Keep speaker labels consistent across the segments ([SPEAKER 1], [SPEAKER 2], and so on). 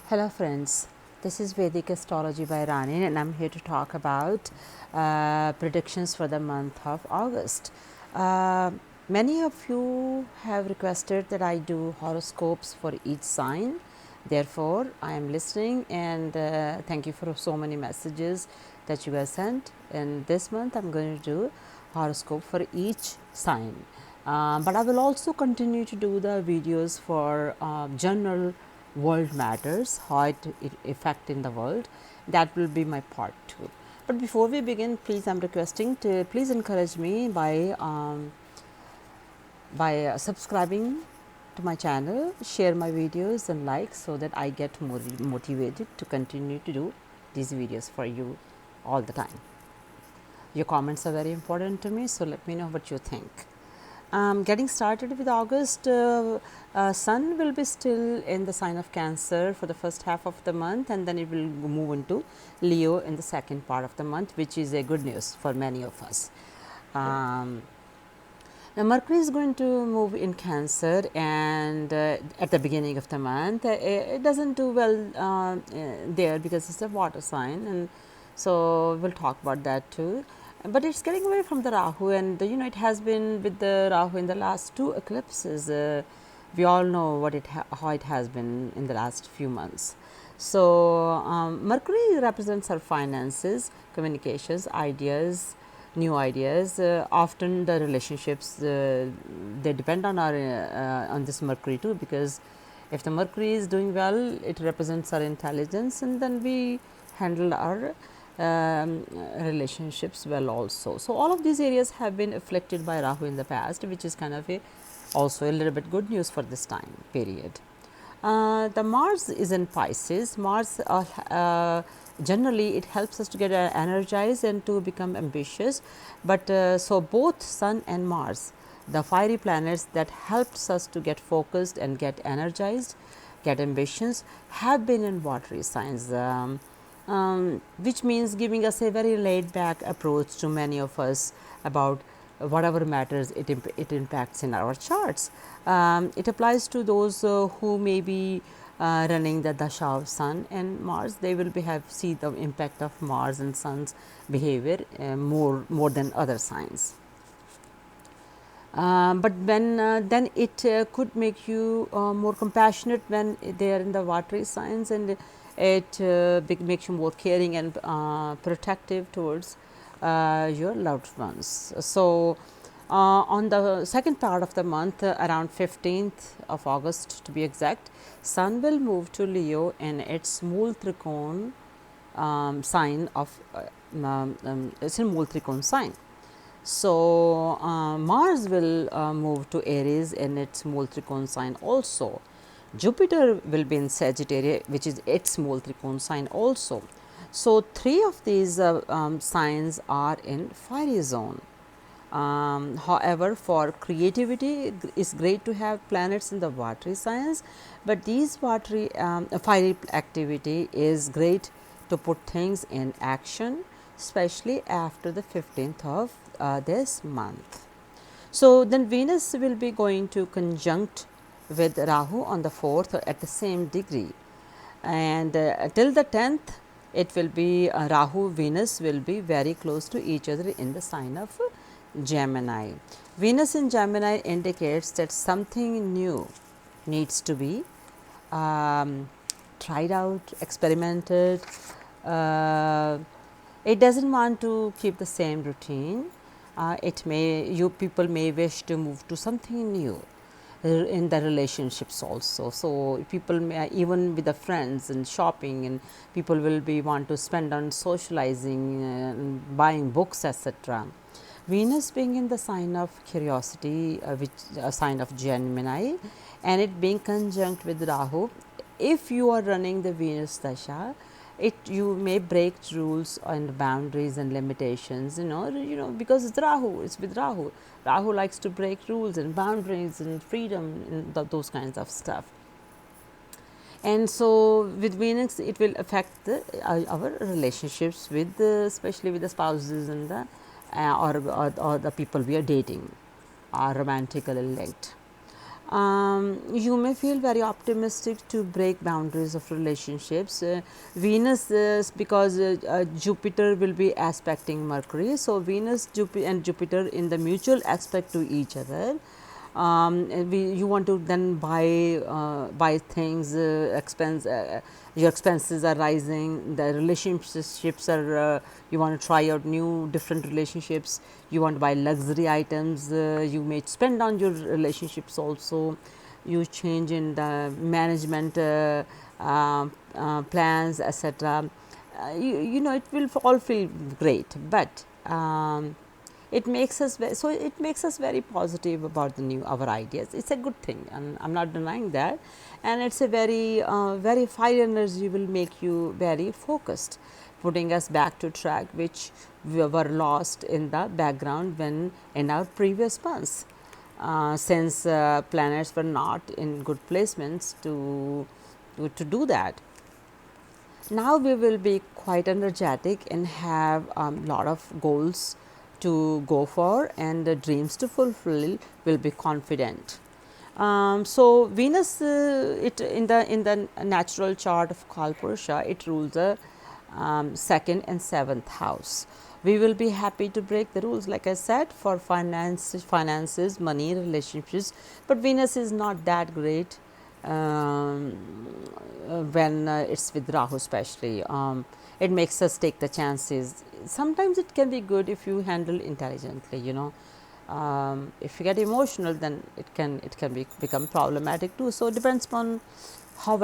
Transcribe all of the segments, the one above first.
[SPEAKER 1] Hello friends, this is Vedic Astrology by Rani and I am here to talk about predictions for the month of August. Uh, Many of you have requested that I do horoscopes for each sign. Therefore, I am listening and thank you for so many messages that you have sent. And this month I am going to do horoscope for each sign. But I will also continue to do the videos for general world matters, how it affect in the world. That will be my part 2. But before we begin, please, I'm requesting to please encourage me by subscribing to my channel, share my videos and like, so that I get more motivated to continue to do these videos for you all the time. Your comments are very important to me, so let me know what you think. Getting started with August, Sun will be still in the sign of Cancer for the first half of the month, and then it will move into Leo in the second part of the month, which is a good news for many of us. Now, Mercury is going to move in Cancer, and at the beginning of the month, it doesn't do well there because it's a water sign, and so we'll talk about that too. But it's getting away from the Rahu, and it has been with the Rahu in the last 2 eclipses. We all know how it has been in the last few months. So Mercury represents our finances, communications, ideas, new ideas. Often the relationships they depend on our on this Mercury too, because if the Mercury is doing well, it represents our intelligence, and then we handle our relationships well also. So all of these areas have been afflicted by Rahu in the past, which is kind of also a little bit good news for this time period. The Mars is in Pisces. Mars generally it helps us to get energized and to become ambitious, but so both Sun and Mars, the fiery planets that helps us to get focused and get energized, get ambitions, have been in watery signs. Which means giving us a very laid back approach to many of us about whatever matters it impacts in our charts. It applies to those who may be running the dasha of Sun and Mars. They will see the impact of Mars and Sun's behavior more than other signs. But when then it could make you more compassionate when they are in the watery signs, and it makes you more caring and protective towards your loved ones. So on the second part of the month, around 15th of August to be exact, Sun will move to Leo in its Mool Trikon sign of it's a Mool Trikon sign. So Mars will move to Aries in its Mool Trikon sign also. Jupiter will be in Sagittarius, which is its Mool Trikon sign also. So 3 of these signs are in fiery zone. However, for creativity, it's great to have planets in the watery signs, but these watery fiery activity is great to put things in action, especially after the 15th of this month. So then Venus will be going to conjunct with Rahu on the 4th at the same degree, and till the 10th it will be Rahu Venus will be very close to each other in the sign of Gemini. Venus in Gemini indicates that something new needs to be tried out, experimented. It doesn't want to keep the same routine. People may wish to move to something new in the relationships also. So people may, even with the friends and shopping, and people will be want to spend on socializing, buying books, etc. Venus being in the sign of curiosity, which a sign of Gemini, and it being conjunct with Rahu. If you are running the Venus dasha, you may break rules and boundaries and limitations, because it's Rahu, it's with Rahu. Rahu likes to break rules and boundaries and freedom and those kinds of stuff. And so with Venus, it will affect our relationships with especially with the spouses and the or the people we are dating, are romantically linked. You may feel very optimistic to break boundaries of relationships. Venus is because Jupiter will be aspecting Mercury. So, Venus and Jupiter in the mutual aspect to each other. You want to then buy things, your expenses are rising, the relationships are, you want to try out new different relationships, you want to buy luxury items, you may spend on your relationships also, you change in the management plans, etc. You know, it will all feel great, but it makes us so it makes us very positive about the new our ideas. It's a good thing, and I'm not denying that. And it's a very fire energy will make you very focused, putting us back to track which we were lost in the background when in our previous months, since planets were not in good placements to do that. Now we will be quite energetic and have a lot of goals to go for and the dreams to fulfill, will be confident. So, Venus it in the natural chart of Kalpurusha, it rules the second and seventh house. We will be happy to break the rules, like I said, for finances, money, relationships, but Venus is not that great when it's with Rahu, especially. It makes us take the chances. Sometimes it can be good if you handle intelligently, you know. If you get emotional, then it can become problematic too. So, it depends upon how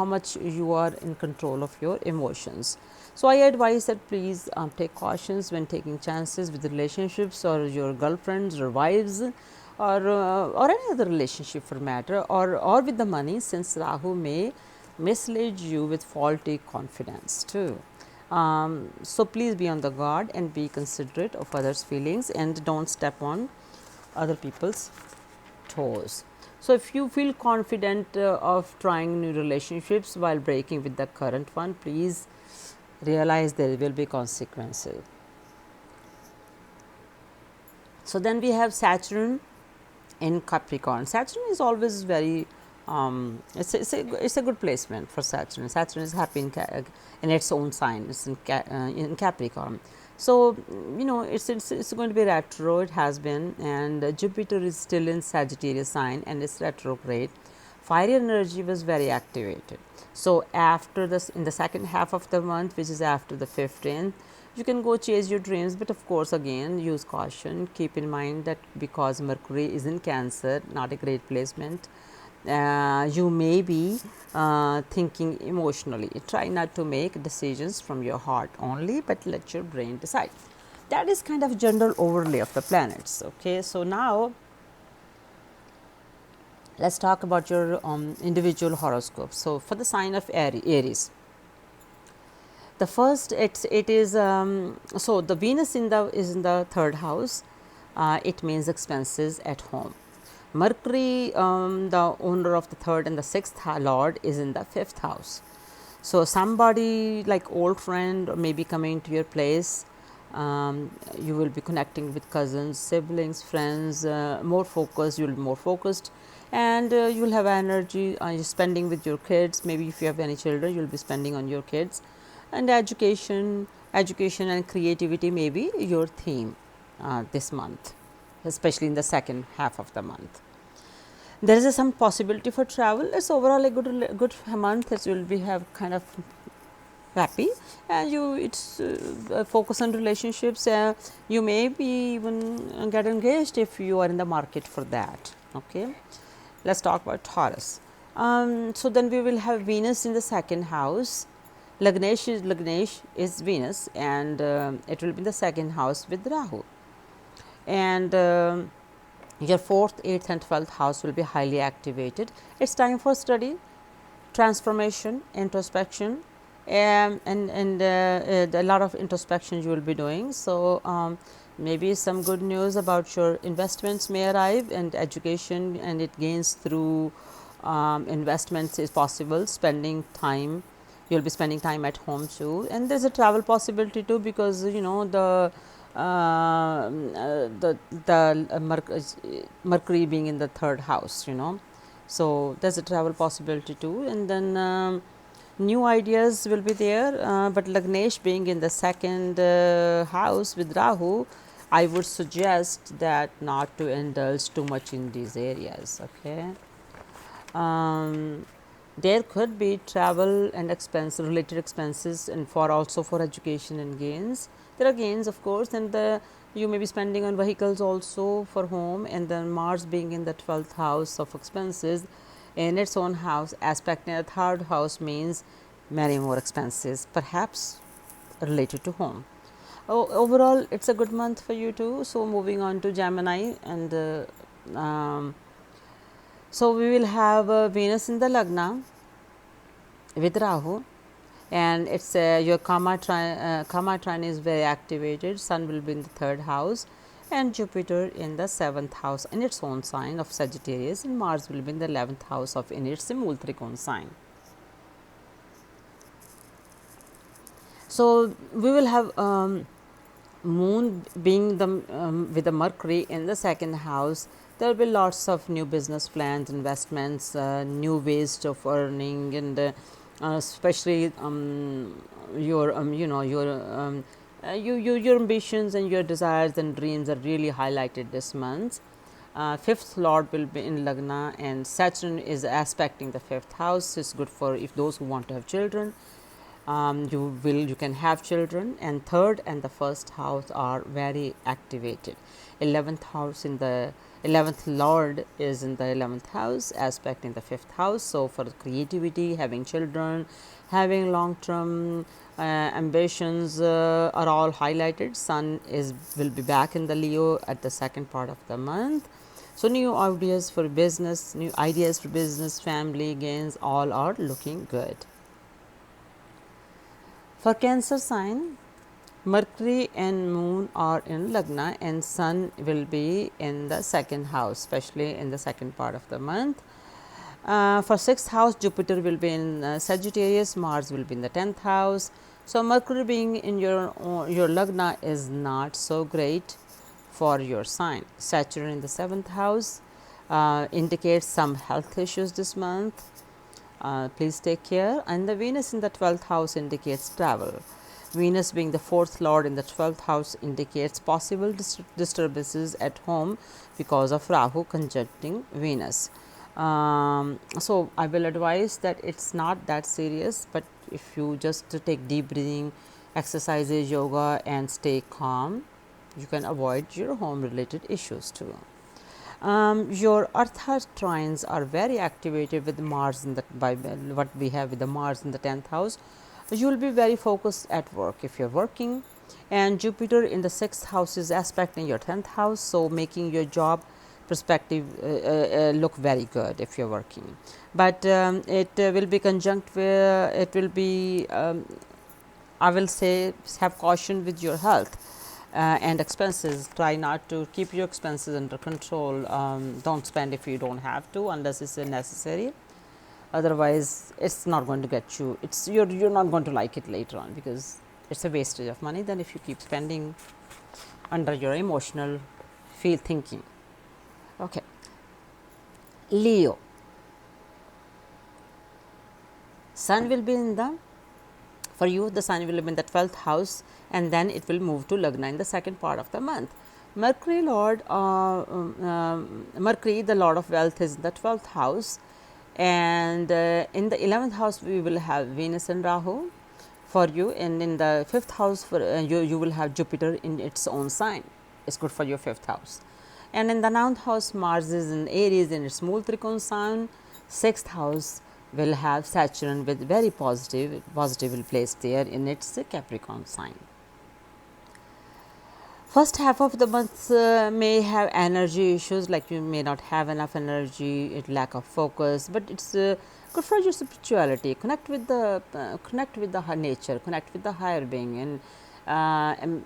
[SPEAKER 1] much you are in control of your emotions. So, I advise that please take cautions when taking chances with relationships or your girlfriends or wives, or any other relationship for matter, or with the money, since Rahu may mislead you with faulty confidence too. So, please be on the guard and be considerate of others' feelings and don't step on other people's toes. So, if you feel confident of trying new relationships while breaking with the current one, please realize there will be consequences. So, then we have Saturn in Capricorn. Saturn is always very it's a good placement for Saturn. Saturn is happy in its own sign. It's in Capricorn. So, you know, it's going to be retro. It has been, and Jupiter is still in Sagittarius sign and it's retrograde. Fire energy was very activated. So, after this, in the second half of the month, which is after the 15th, you can go chase your dreams, but of course, again, use caution. Keep in mind that because Mercury is in Cancer, not a great placement, you may be thinking emotionally. Try not to make decisions from your heart only, but let your brain decide. That is kind of general overlay of the planets. Okay, so now let's talk about your individual horoscope. So, for the sign of Aries, the first it is so the Venus is in the third house. It means expenses at home. Mercury, the owner of the third and the sixth lord, is in the fifth house. So, somebody like old friend or maybe coming to your place. You will be connecting with cousins, siblings, friends, more focused. You will be more focused, and you will have energy. You're spending with your kids. Maybe if you have any children, you will be spending on your kids. And education and creativity may be your theme this month, especially in the second half of the month. There is some possibility for travel. It's overall a good month, as you will be have kind of happy, and it's focus on relationships. You may be even get engaged if you are in the market for that. Okay, let's talk about Taurus. So, then we will have Venus in the second house. Lagnesh is Venus, and it will be in the second house with Rahu, and your fourth, eighth and 12th house will be highly activated. It's time for study, transformation, introspection, and a lot of introspection you will be doing. So, maybe some good news about your investments may arrive, and education and it gains through investments is possible. Spending time, you will be spending time at home too, and there is a travel possibility too, because you know the Mercury being in the third house, so there's a travel possibility too. And then new ideas will be there, but Lagnesh being in the second house with Rahu, I would suggest that not to indulge too much in these areas. Okay. um, there could be travel and expense related expenses, and for also for education and gains. There are gains, of course, and you may be spending on vehicles also for home. And then Mars being in the 12th house of expenses in its own house, aspect in the third house means many more expenses, perhaps related to home. Overall, it's a good month for you too. So moving on to Gemini, and so we will have Venus in the Lagna with Rahu, and it's your Karma trine is very activated. Sun will be in the third house, and Jupiter in the seventh house in its own sign of Sagittarius, and Mars will be in the 11th house of in its Mool Trikon sign. So we will have Moon being the with the Mercury in the second house. There will be lots of new business plans, investments, new ways of earning, and especially your your ambitions and your desires and dreams are really highlighted this month. Fifth lord will be in Lagna, and Saturn is aspecting the fifth house. It's good for if those who want to have children. You can have children. And third and the first house are very activated. 11th house in the 11th lord is in the 11th house, aspect in the 5th house. So for creativity, having children, having long term ambitions are all highlighted. Sun will be back in the Leo at the second part of the month. So new ideas for business, family gains, all are looking good. For Cancer sign, Mercury and Moon are in Lagna, and Sun will be in the second house, especially in the second part of the month. For 6th house, Jupiter will be in Sagittarius, Mars will be in the 10th house. So Mercury being in your Lagna is not so great for your sign. Saturn in the 7th house indicates some health issues this month. Please take care. And the Venus in the 12th house indicates travel. Venus being the 4th lord in the 12th house indicates possible disturbances at home because of Rahu conjuncting Venus. So I will advise that it's not that serious, but if you just take deep breathing exercises, yoga, and stay calm, you can avoid your home related issues too. Your Artha trines are very activated with Mars in the what we have with the Mars in the 10th house. You will be very focused at work if you're working, and Jupiter in the 6th house is aspecting your 10th house, so making your job perspective look very good if you're working. But it will be conjunct where it will be I will say have caution with your health and expenses. Try not to keep your expenses under control. Don't spend if you don't have to unless it's necessary. Otherwise, it's not going to get you. You're not going to like it later on because it's a wastage of money. Then if you keep spending under your emotional thinking. Okay. Leo. Sun will be in the for you, the Sun will be in the 12th house, and then it will move to Lagna in the second part of the month. Mercury, the Lord of Wealth, is in the 12th house, and in the 11th house we will have Venus and Rahu for you, and in the 5th house for you will have Jupiter in its own sign. It's good for your 5th house. And in the 9th house, Mars is in Aries in its Mool Trikon sign. 6th house will have Saturn with very positively placed there in its Capricorn sign. First half of the month may have energy issues, like you may not have enough energy, lack of focus, but it's good for your spirituality. Connect with the nature, connect with the higher being, and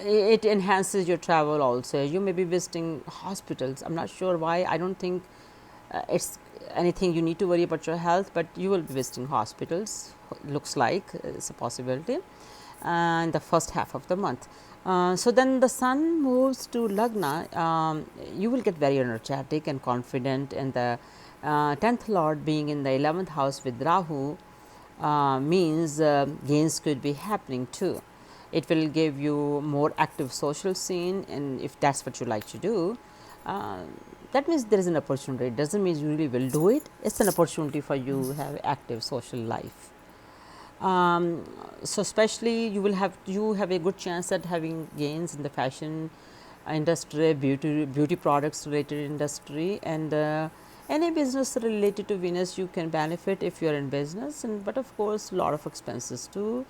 [SPEAKER 1] it enhances your travel also. You may be visiting hospitals. I'm not sure why. I don't think it's anything you need to worry about your health, but you will be visiting hospitals. Looks like it's a possibility in the first half of the month. So then the sun moves to Lagna, you will get very energetic and confident, and the 10th lord being in the 11th house with Rahu means gains could be happening too. It will give you more active social scene, and if that's what you like to do, uh, that means there is an opportunity. It doesn't mean you really will do it. It's an opportunity for you to have active social life. Um, so especially you have a good chance at having gains in the fashion industry, beauty products related industry, and any business related to Venus you can benefit if you are in business. And but of course, a lot of expenses too.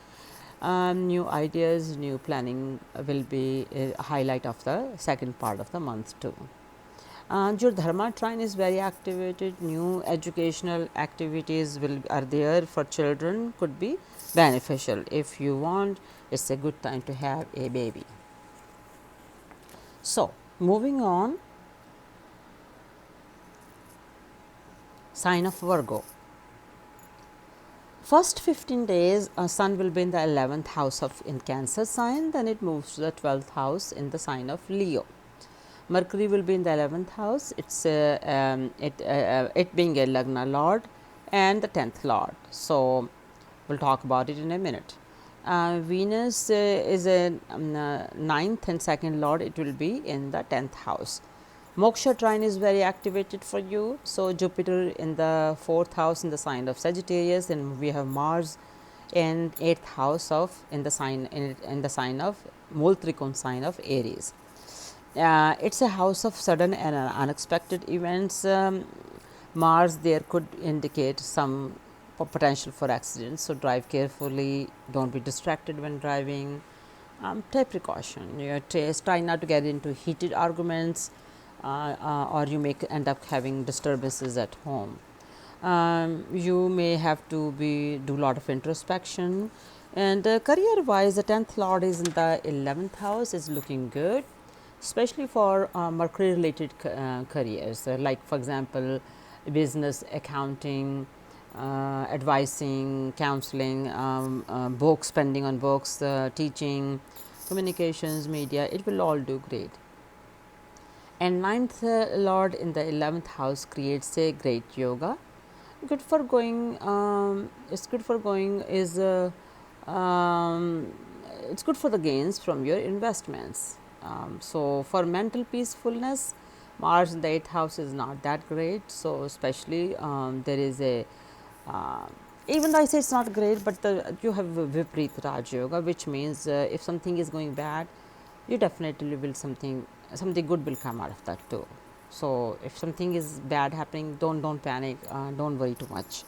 [SPEAKER 1] New ideas, new planning will be a highlight of the second part of the month too. Your dharma trine is very activated. New educational activities are there for children, could be beneficial. If you want, it's a good time to have a baby. So moving on, sign of Virgo. First 15 days, sun will be in the 11th house of in Cancer sign, then it moves to the 12th house in the sign of Leo. Mercury will be in the 11th house. It being a Lagna lord and the 10th lord. So we'll talk about it in a minute. Venus is a 9th and 2nd lord. It will be in the 10th house. Moksha trine is very activated for you. So Jupiter in the 4th house in the sign of Sagittarius, and we have Mars in 8th house of in the sign of Mul Trikon sign of Aries. It's a house of sudden and unexpected events. Mars there could indicate some potential for accidents, so drive carefully, don't be distracted when driving, take precaution. Try not to get into heated arguments, or you may end up having disturbances at home. You may have to do a lot of introspection, and career wise the 10th lord is in the 11th house, is looking good, especially for Mercury related careers, like for example business, accounting, advising, counseling, books, spending on books, teaching, communications, media, it will all do great. And 9th lord in the 11th house creates a great yoga, good for going, it's good for going is it's good for the gains from your investments. So for mental peacefulness, Mars in the 8th house is not that great. So especially there is a even though I say it's not great, but you have Viprit Raj Yoga, which means if something is going bad, you definitely will something good will come out of that too. So if something is bad happening, don't panic, don't worry too much,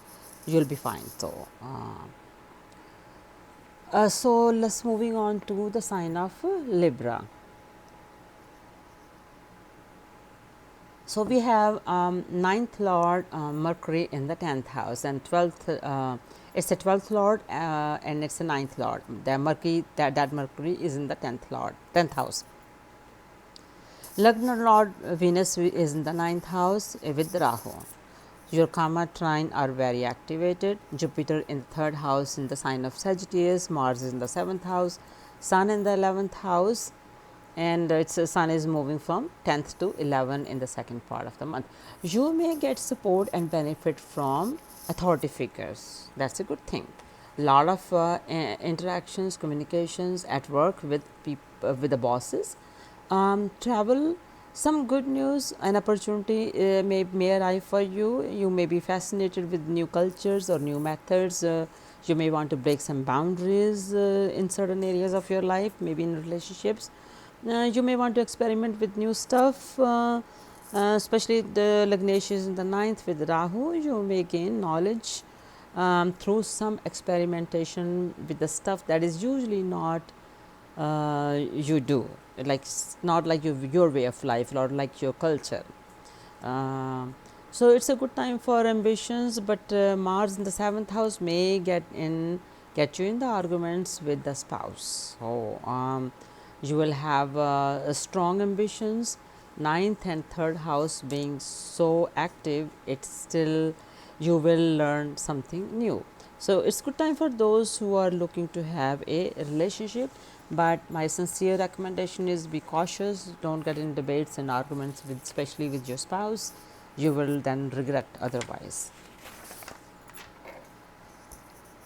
[SPEAKER 1] you'll be fine. So let's moving on to the sign of Libra. So we have 9th lord Mercury in the 10th house, and 12th it's a 12th lord and it's a 9th lord. The Mercury that Mercury is in the 10th house. Lagna lord Venus is in the 9th house with Rahu. Your karma trine are very activated. Jupiter in the 3rd house in the sign of Sagittarius, Mars is in the 7th house, Sun in the 11th house, and its sun is moving from 10th to 11 in the second part of the month. You may get support and benefit from authority figures. That's a good thing. Lot of interactions, communications at work with with the bosses. Travel, some good news, an opportunity may arrive for you. You may be fascinated with new cultures or new methods. You may want to break some boundaries in certain areas of your life, maybe in relationships. You may want to experiment with new stuff, especially the Lagnaceous in the 9th with Rahu. You may gain knowledge through some experimentation with the stuff that is usually not you do, like not like your way of life or like your culture. So it's a good time for ambitions, but Mars in the 7th house may get you in the arguments with the spouse. So you will have strong ambitions. 9th and 3rd house being so active, it's still you will learn something new. So it's good time for those who are looking to have a relationship. but my sincere recommendation is be cautious, don't get in debates and arguments with, especially with your spouse. You will then regret otherwise.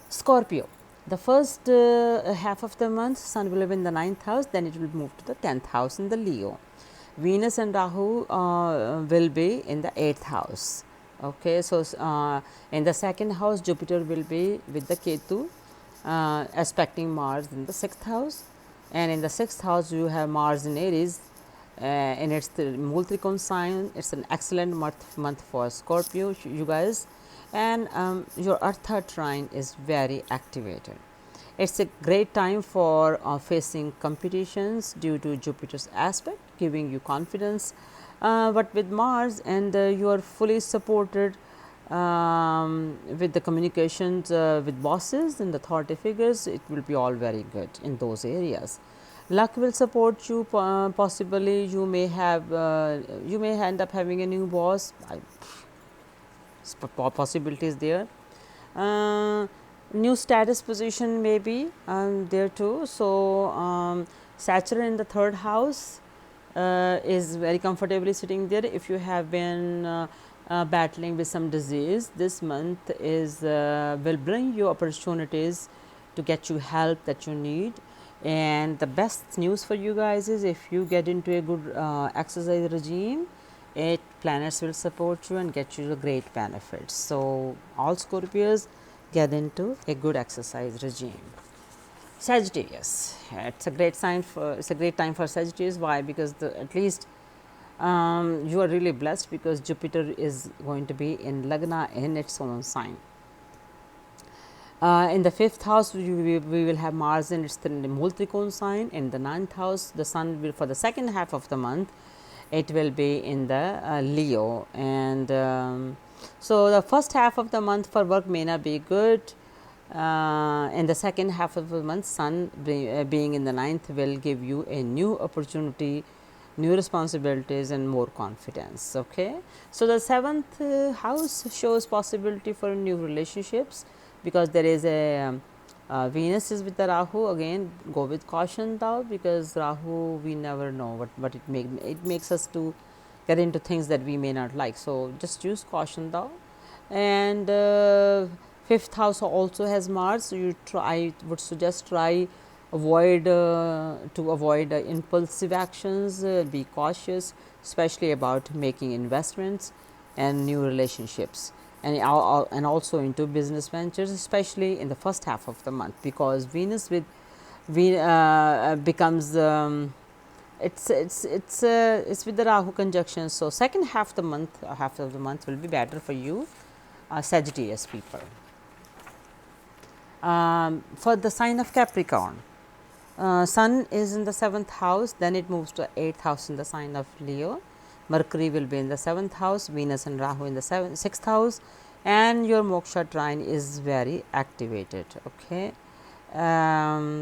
[SPEAKER 1] Scorpio, the first half of the month sun will live in the 9th house, then it will move to the 10th house in the Leo. Venus and Rahu will be in the 8th house. Okay, so in the second house Jupiter will be with the Ketu aspecting Mars in the 6th house, and in the 6th house you have Mars in Aries and it's the Multrikon sign. It's an excellent month for Scorpio, you guys, and your Eartha trine is very activated. It's a great time for facing competitions due to Jupiter's aspect, giving you confidence. But with Mars and you are fully supported with the communications with bosses and authority figures, it will be all very good in those areas. Luck will support you. Possibly, you may end up having a new boss. Possibilities there. New status position may be there too. So, Saturn in the 3rd house is very comfortably sitting there. If you have been battling with some disease, this month is will bring you opportunities to get you help that you need. And the best news for you guys is if you get into a good exercise regime, planets will support you and get you the great benefits. So, all Scorpios, get into a good exercise regime. Sagittarius, it's a great time for Sagittarius. Why? Because at least you are really blessed because Jupiter is going to be in Lagna in its own sign. In the 5th house, we will have Mars in its Multrikon sign. In the 9th house, the Sun will, for the second half of the month, it will be in the Leo. And so, the first half of the month for work may not be good. In the second half of the month, Sun being in the 9th will give you a new opportunity, new responsibilities and more confidence. Okay. So, the 7th house shows possibility for new relationships because there is a Venus is with the Rahu. Again, go with caution though, because Rahu, we never know what it makes us to get into things that we may not like. So, just use caution though. And 5th house also has Mars. So, I would suggest try avoid impulsive actions, be cautious, especially about making investments and new relationships, and also into business ventures, especially in the first half of the month, because Venus becomes it's with the Rahu conjunction. So, second half of the month will be better for you, Sagittarius people. For the sign of Capricorn, Sun is in the 7th house, then it moves to 8th house in the sign of Leo. Mercury will be in the 7th house, Venus and Rahu in the 6th house, and your moksha trine is very activated. Okay.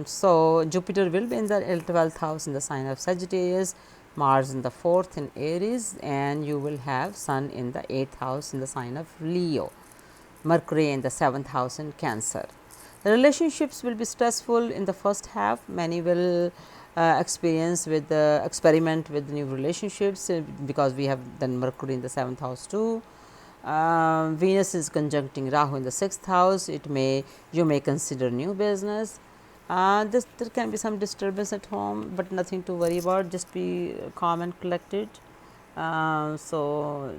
[SPEAKER 1] So, Jupiter will be in the 12th house in the sign of Sagittarius, Mars in the 4th in Aries, and you will have Sun in the 8th house in the sign of Leo, Mercury in the 7th house in Cancer. The relationships will be stressful in the first half. Many will experiment with new relationships because we have then Mercury in the 7th house too. Venus is conjuncting Rahu in the 6th house. You may consider new business. There can be some disturbance at home, but nothing to worry about. Just be calm and collected. So,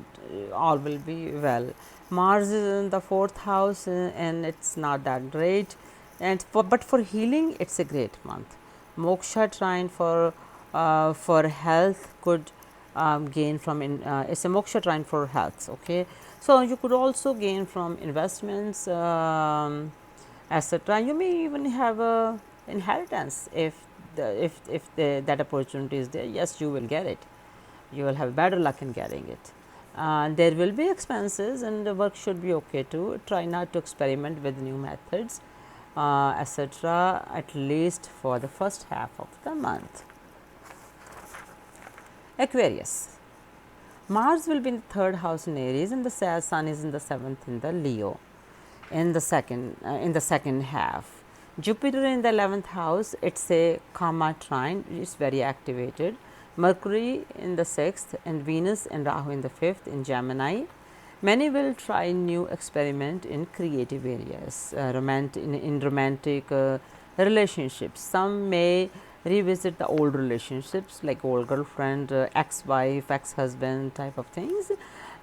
[SPEAKER 1] all will be well. Mars is in the 4th house and it's not that great, but for healing it's a great month. Moksha trine for health could gain from it's a moksha trine for health. Okay, so you could also gain from investments, etc. You may even have a inheritance if that opportunity is there. Yes, you will get it. You will have better luck in getting it. There will be expenses and the work should be okay too. Try not to experiment with new methods, etc., at least for the first half of the month. Aquarius, Mars will be in the 3rd house in Aries and the Sun is in the 7th in the Leo in the second half. Jupiter in the 11th house, it's a karma trine, it's very activated. Mercury in the 6th and Venus and Rahu in the 5th in Gemini. Many will try new experiment in creative areas, in romantic relationships. Some may revisit the old relationships like old girlfriend, ex-wife, ex-husband type of things.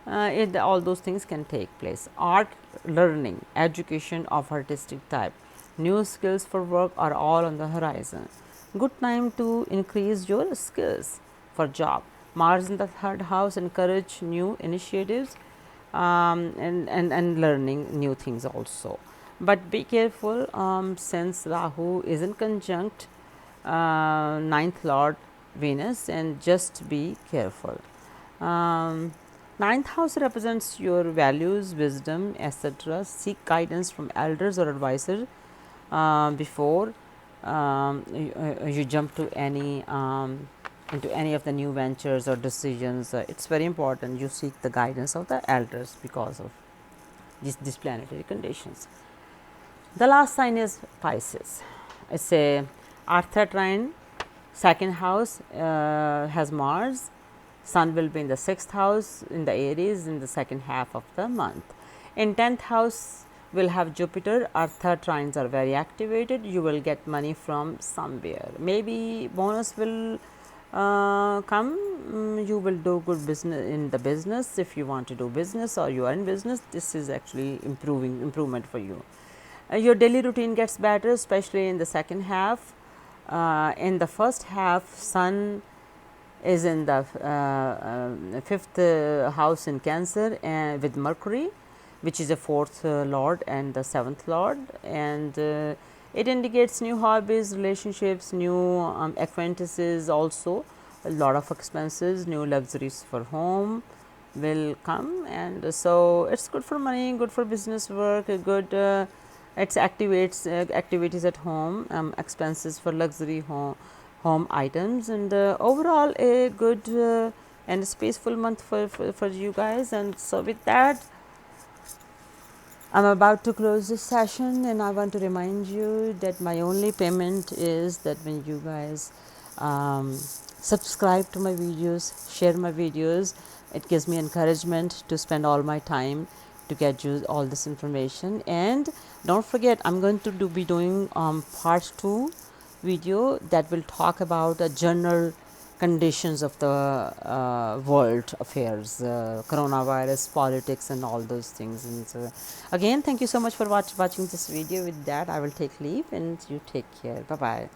[SPEAKER 1] All those things can take place. Art, learning, education of artistic type, new skills for work are all on the horizon. Good time to increase your skills for job. Mars in the 3rd house encourage new initiatives and learning new things also. But be careful since Rahu is in conjunct 9th Lord Venus, and just be careful. Ninth house represents your values, wisdom, etc. Seek guidance from elders or advisors before you jump to any into any of the new ventures or decisions. It's very important you seek the guidance of the elders because of these planetary conditions. The last sign is Pisces. It's a Artha trine, 2nd house has Mars. Sun will be in the 6th house in the Aries in the second half of the month. In 10th house will have Jupiter. Artha trines are very activated. You will get money from somewhere. Maybe bonus will come. You will do good business in the business if you want to do business or you are in business. This is actually improvement for you. Your daily routine gets better, especially in the second half. In the first half, Sun is in the 5th house in Cancer and with Mercury, which is the 4th lord and the 7th lord, and it indicates new hobbies, relationships, new acquaintances, also a lot of expenses, new luxuries for home will come, and so it's good for money, good for business work, good it activates activities at home, expenses for luxury home items, and overall a good and peaceful month for you guys. And so with that, I'm about to close this session, and I want to remind you that my only payment is that when you guys subscribe to my videos, share my videos, it gives me encouragement to spend all my time to get you all this information. And don't forget, I'm going to be doing part 2 video that will talk about the general conditions of the world affairs, coronavirus, politics, and all those things. And so again, thank you so much for watching this video. With that, I will take leave, and you take care. Bye bye.